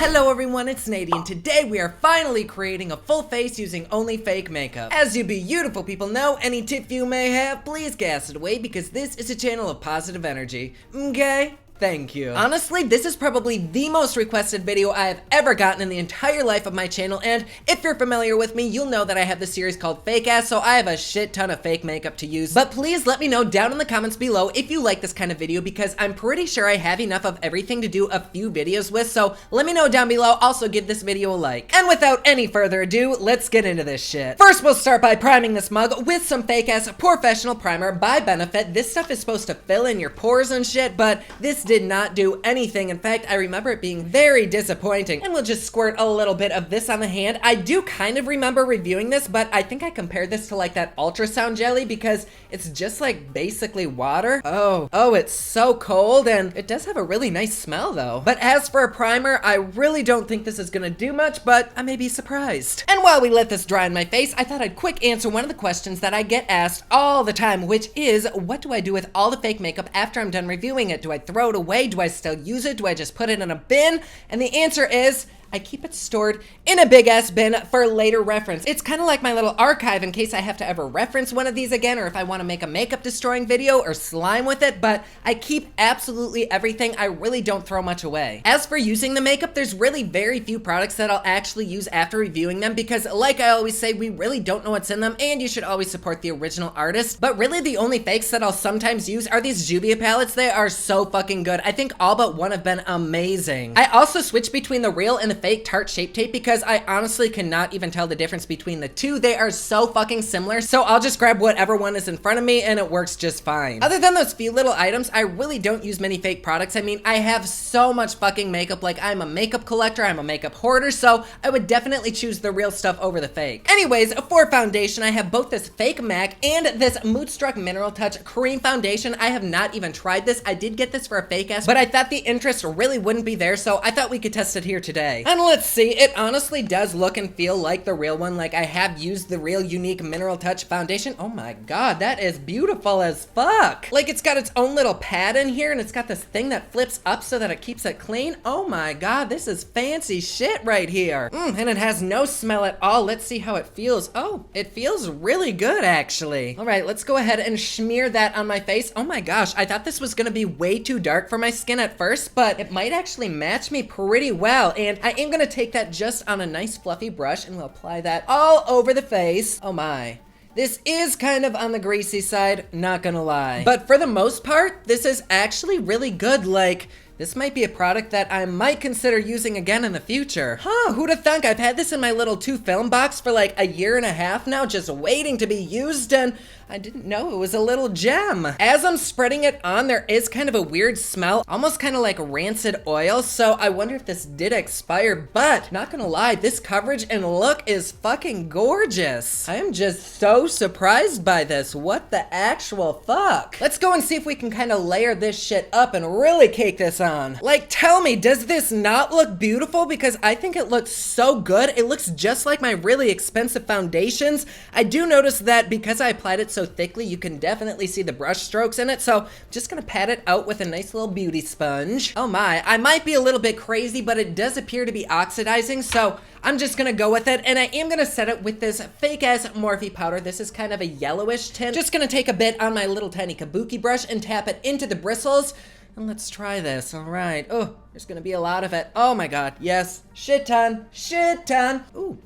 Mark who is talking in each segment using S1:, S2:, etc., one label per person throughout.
S1: Hello everyone, it's NADI, and today we are finally creating a full face using only fake makeup. As you beautiful people know, any tip you may have, please cast it away because this is a channel of positive energy, okay? Thank you. Honestly, this is probably the most requested video I have ever gotten in the entire life of my channel, and if you're familiar with me, you'll know that I have this series called Fake Ass, so I have a shit ton of fake makeup to use. But please let me know down in the comments below if you like this kind of video, because I'm pretty sure I have enough of everything to do a few videos with, so let me know down below. Also give this video a like. And without any further ado, let's get into this shit. First, we'll start by priming this mug with some fake ass professional primer by Benefit. This stuff is supposed to fill in your pores and shit, but this did not do anything. In fact, I remember it being very disappointing. And we'll just squirt a little bit of this on the hand. I do kind of remember reviewing this, but I think I compared this to like that ultrasound jelly because it's just like basically water. Oh, it's so cold, and it does have a really nice smell though. But as for a primer, I really don't think this is gonna do much, but I may be surprised. And while we let this dry on my face, I thought I'd quick answer one of the questions that I get asked all the time, which is, what do I do with all the fake makeup after I'm done reviewing it? Do I throw it away? Do I still use it? Do I just put it in a bin? And the answer is, I keep it stored in a big ass bin for later reference. It's kind of like my little archive in case I have to ever reference one of these again, or if I want to make a makeup destroying video or slime with it, but I keep absolutely everything. I really don't throw much away. As for using the makeup, there's really very few products that I'll actually use after reviewing them because, like I always say, we really don't know what's in them, and you should always support the original artist. But really the only fakes that I'll sometimes use are these Juvia palettes. They are so fucking good. I think all but one have been amazing. I also switch between the real and the fake Tarte Shape Tape because I honestly cannot even tell the difference between the two. They are so fucking similar, so I'll just grab whatever one is in front of me and it works just fine. Other than those few little items, I really don't use many fake products. I mean, I have so much fucking makeup. Like, I'm a makeup collector, I'm a makeup hoarder, so I would definitely choose the real stuff over the fake. Anyways, for foundation, I have both this fake MAC and this Moodstruck Mineral Touch Cream Foundation. I have not even tried this. I did get this for a fake ass, but I thought the interest really wouldn't be there, so I thought we could test it here today. And let's see, it honestly does look and feel like the real one. Like, I have used the real unique Mineral Touch foundation. Oh my god, that is beautiful as fuck. Like, it's got its own little pad in here, and it's got this thing that flips up so that it keeps it clean. Oh my god, this is fancy shit right here. And it has no smell at all. Let's see how it feels. Oh, it feels really good actually. All right, let's go ahead and smear that on my face. Oh my gosh, I thought this was gonna be way too dark for my skin at first, but it might actually match me pretty well, and I am gonna take that just on a nice fluffy brush and we'll apply that all over the face. Oh my. This is kind of on the greasy side, not gonna lie. But for the most part, this is actually really good. Like, this might be a product that I might consider using again in the future. Who'd have thunk? I've had this in my little 2 film box for like a year and a half now, just waiting to be used, and I didn't know it was a little gem. As I'm spreading it on, there is kind of a weird smell, almost kind of like rancid oil, so I wonder if this did expire, but not gonna lie, this coverage and look is fucking gorgeous. I am just so surprised by this. What the actual fuck? Let's go and see if we can kind of layer this shit up and really cake this on. Like, tell me, does this not look beautiful? Because I think it looks so good. It looks just like my really expensive foundations. I do notice that because I applied it so thickly, you can definitely see the brush strokes in it, so I'm just gonna pat it out with a nice little beauty sponge. Oh my, I might be a little bit crazy, but it does appear to be oxidizing, so I'm just gonna go with it, and I am gonna set it with this fake ass Morphe powder. This is kind of a yellowish tint. Just gonna take a bit on my little tiny kabuki brush and tap it into the bristles. And let's try this. All right. Oh, there's gonna be a lot of it. Oh my god. Yes. Shit ton. Shit ton. Ooh.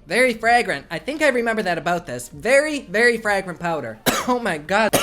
S1: Very fragrant. I think I remember that about this. Very, very fragrant powder. Oh my god.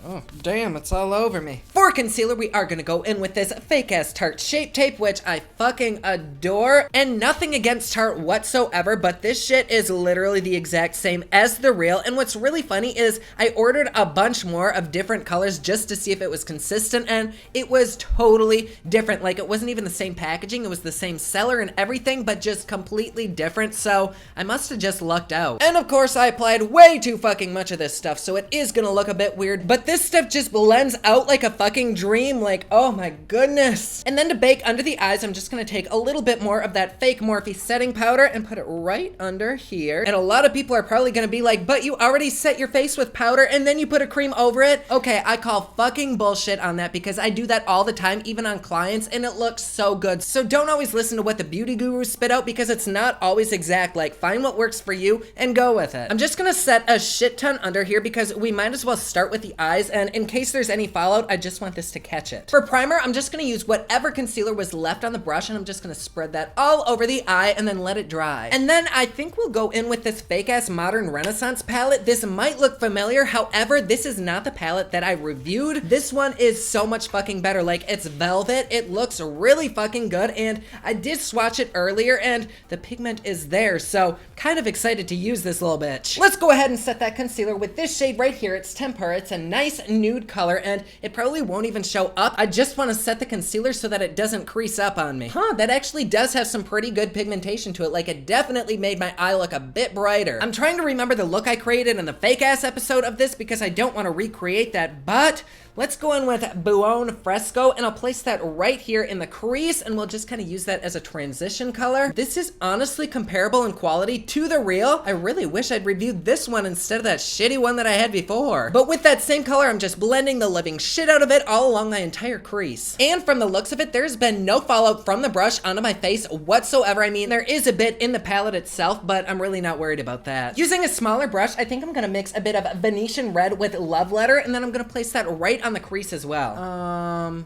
S1: Oh, damn, it's all over me. For concealer, we are gonna go in with this fake-ass Tarte Shape Tape, which I fucking adore. And nothing against Tarte whatsoever, but this shit is literally the exact same as the real. And what's really funny is I ordered a bunch more of different colors just to see if it was consistent, and it was totally different. Like, it wasn't even the same packaging, it was the same seller and everything, but just completely different, so I must have just lucked out. And of course, I applied way too fucking much of this stuff, so it is gonna look a bit weird, but this this stuff just blends out like a fucking dream. Like, oh my goodness. And then to bake under the eyes, I'm just gonna take a little bit more of that fake Morphe setting powder and put it right under here. And a lot of people are probably gonna be like, but you already set your face with powder and then you put a cream over it. Okay, I call fucking bullshit on that because I do that all the time, even on clients, and it looks so good. So don't always listen to what the beauty gurus spit out because it's not always exact. Like, find what works for you and go with it. I'm just gonna set a shit ton under here because we might as well start with the eyes, and in case there's any fallout, I just want this to catch it. For primer, I'm just gonna use whatever concealer was left on the brush, and I'm just gonna spread that all over the eye and then let it dry. And then I think we'll go in with this fake ass modern Renaissance palette. This might look familiar, however, this is not the palette that I reviewed. This one is so much fucking better. Like, it's velvet, it looks really fucking good, and I did swatch it earlier and the pigment is there, so kind of excited to use this little bitch. Let's go ahead and set that concealer with this shade right here. It's Tempera. It's a nice nude color and it probably won't even show up. I just want to set the concealer so that it doesn't crease up on me. That actually does have some pretty good pigmentation to it. Like, it definitely made my eye look a bit brighter. I'm trying to remember the look I created in the fake ass episode of this because I don't want to recreate that, but let's go in with Buon Fresco, and I'll place that right here in the crease, and we'll just kind of use that as a transition color. This is honestly comparable in quality to the real. I really wish I'd reviewed this one instead of that shitty one that I had before. But with that same color, I'm just blending the living shit out of it all along my entire crease. And from the looks of it, there's been no fallout from the brush onto my face whatsoever. I mean, there is a bit in the palette itself, but I'm really not worried about that. Using a smaller brush, I think I'm gonna mix a bit of Venetian red with Love Letter, and then I'm gonna place that right on the crease as well.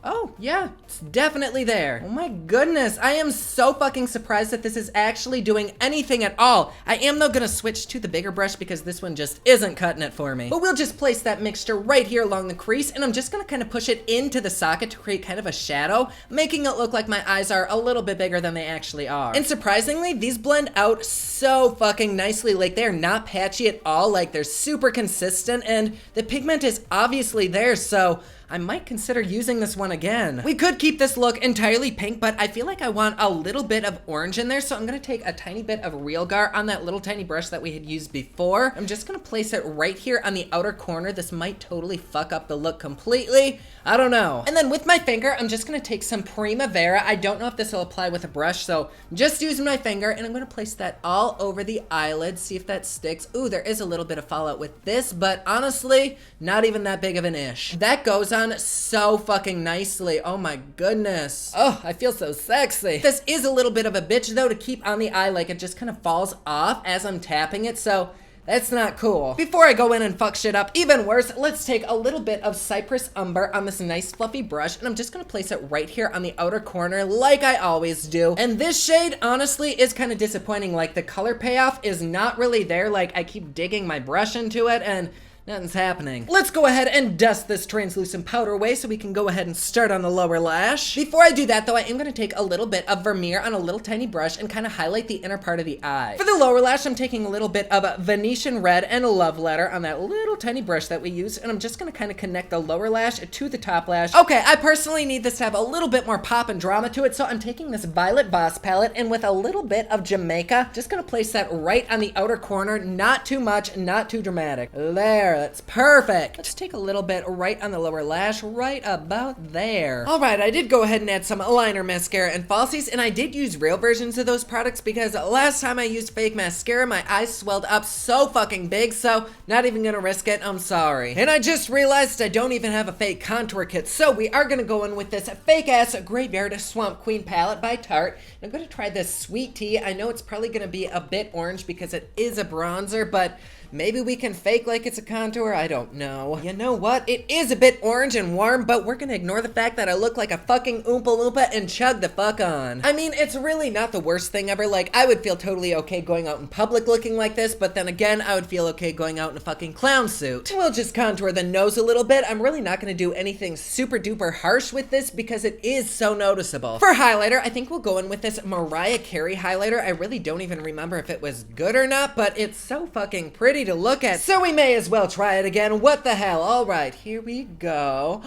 S1: Oh, yeah, it's definitely there. Oh my goodness, I am so fucking surprised that this is actually doing anything at all. I am though gonna switch to the bigger brush because this one just isn't cutting it for me. But we'll just place that mixture right here along the crease, and I'm just gonna kind of push it into the socket to create kind of a shadow, making it look like my eyes are a little bit bigger than they actually are. And surprisingly, these blend out so fucking nicely. Like, they're not patchy at all. Like, they're super consistent, and the pigment is obviously there, so I might consider using this one again. We could keep this look entirely pink, but I feel like I want a little bit of orange in there, so I'm gonna take a tiny bit of Real Gar on that little tiny brush that we had used before. I'm just gonna place it right here on the outer corner. This might totally fuck up the look completely. I don't know. And then with my finger, I'm just gonna take some Primavera. I don't know if this will apply with a brush, so I'm just using my finger, and I'm gonna place that all over the eyelid, see if that sticks. Ooh, there is a little bit of fallout with this, but honestly, not even that big of an ish. That goes on so fucking nicely. Oh my goodness. Oh, I feel so sexy. This is a little bit of a bitch though to keep on the eye. Like, it just kind of falls off as I'm tapping it, so that's not cool. Before I go in and fuck shit up even worse, let's take a little bit of Cypress Umber on this nice fluffy brush, and I'm just gonna place it right here on the outer corner like I always do. And this shade honestly is kind of disappointing. Like, the color payoff is not really there. Like, I keep digging my brush into it and nothing's happening. Let's go ahead and dust this translucent powder away so we can go ahead and start on the lower lash. Before I do that though, I am gonna take a little bit of Vermeer on a little tiny brush and kind of highlight the inner part of the eye. For the lower lash, I'm taking a little bit of Venetian Red and Love Letter on that little tiny brush that we used, and I'm just gonna kind of connect the lower lash to the top lash. Okay, I personally need this to have a little bit more pop and drama to it, so I'm taking this Violet Voss palette, and with a little bit of Jamaica, just gonna place that right on the outer corner. Not too much, not too dramatic. There. That's perfect. Let's take a little bit right on the lower lash, right about there. All right, I did go ahead and add some liner mascara and falsies, and I did use real versions of those products because last time I used fake mascara, my eyes swelled up so fucking big, so not even gonna risk it. I'm sorry. And I just realized I don't even have a fake contour kit, so we are gonna go in with this fake ass Graveyard Swamp Queen palette by Tarte. I'm gonna try this Sweet Tea. I know it's probably gonna be a bit orange because it is a bronzer, but maybe we can fake like it's a contour, I don't know. You know what? It is a bit orange and warm, but we're gonna ignore the fact that I look like a fucking Oompa Loompa and chug the fuck on. I mean, it's really not the worst thing ever. Like, I would feel totally okay going out in public looking like this, but then again, I would feel okay going out in a fucking clown suit. We'll just contour the nose a little bit. I'm really not gonna do anything super duper harsh with this because it is so noticeable. For highlighter, I think we'll go in with this Mariah Carey highlighter. I really don't even remember if it was good or not, but it's so fucking pretty to look at, so we may as well try it again. What the hell? All right, here we go.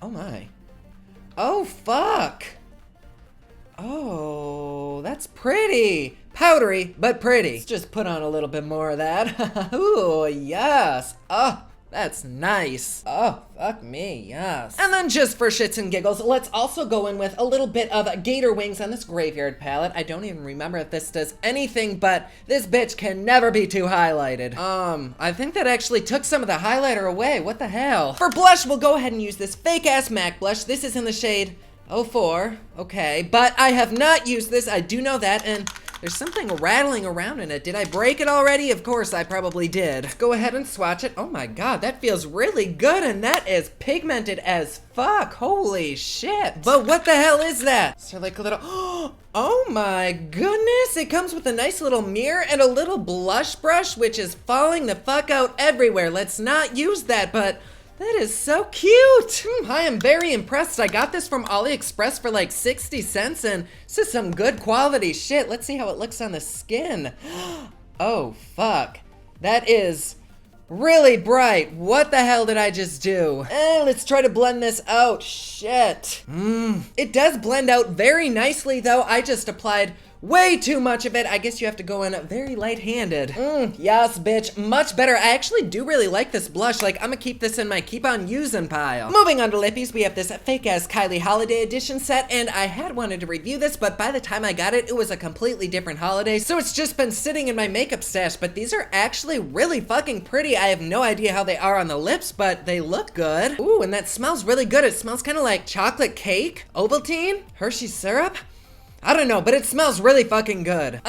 S1: Oh my. Oh fuck. Oh, that's pretty. Powdery, but pretty. Let's just put on a little bit more of that. Ooh, yes. Oh, That's nice. Oh, fuck me, yes. And then just for shits and giggles, let's also go in with a little bit of gator wings on this graveyard palette. I don't even remember if this does anything, but this bitch can never be too highlighted. I think that actually took some of the highlighter away. What the hell? For blush, we'll go ahead and use this fake-ass MAC blush. This is in the shade 04. Okay, but I have not used this. I do know that, and there's something rattling around in it. Did I break it already? Of course, I probably did. Let's go ahead and swatch it. Oh my god, that feels really good, and that is pigmented as fuck. Holy shit. But what the hell is that? So like a little, oh my goodness. It comes with a nice little mirror and a little blush brush, which is falling the fuck out everywhere. Let's not use that, but that is so cute. I am very impressed. I got this from AliExpress for like 60 cents and this is some good quality shit. Let's see how it looks on the skin. Oh, fuck. That is really bright. What the hell did I just do? Let's try to blend this out. Shit. It does blend out very nicely though. I just applied way too much of it. I guess you have to go in very light-handed. Yes, bitch. Much better. I actually do really like this blush. Like, I'm gonna keep this in my keep on using pile. Moving on to lippies, we have this fake-ass Kylie holiday edition set, and I had wanted to review this, but by the time I got it, it was a completely different holiday, so it's just been sitting in my makeup stash, but these are actually really fucking pretty. I have no idea how they are on the lips, but they look good. Ooh, and that smells really good. It smells kind of like chocolate cake, Ovaltine, Hershey syrup. I don't know, but it smells really fucking good.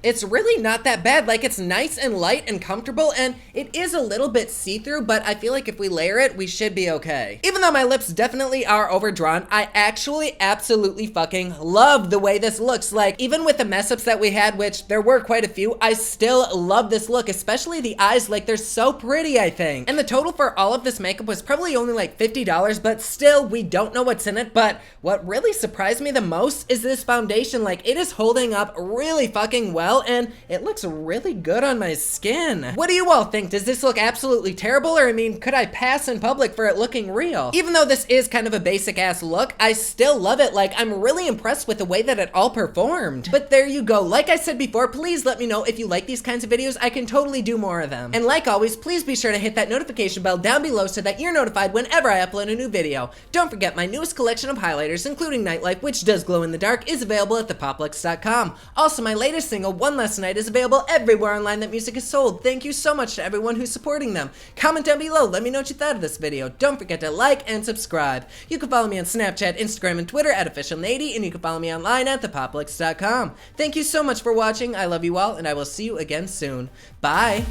S1: It's really not that bad. Like, it's nice and light and comfortable, and it is a little bit see-through, but I feel like if we layer it, we should be okay. Even though my lips definitely are overdrawn, I actually absolutely fucking love the way this looks. Like, even with the mess-ups that we had, which there were quite a few, I still love this look, especially the eyes. Like, they're so pretty, I think. And the total for all of this makeup was probably only like $50, but still, we don't know what's in it. But what really surprised me the most is this foundation. Like, it is holding up really fucking well, and it looks really good on my skin. What do you all think? Does this look absolutely terrible, or I mean, could I pass in public for it looking real? Even though this is kind of a basic ass look, I still love it. Like, I'm really impressed with the way that it all performed. But there you go. Like I said before, please let me know if you like these kinds of videos. I can totally do more of them. And like always, please be sure to hit that notification bell down below so that you're notified whenever I upload a new video. Don't forget, my newest collection of highlighters, including Nightlife, which does glow in the dark, is available at thepoplux.com. Also, my latest single, One Less Night, is available everywhere online that music is sold. Thank you so much to everyone who's supporting them. Comment down below, let me know what you thought of this video. Don't forget to like and subscribe. You can follow me on Snapchat, Instagram, and Twitter at officialNADI, and you can follow me online at thepoplux.com. Thank you so much for watching. I love you all, and I will see you again soon. Bye!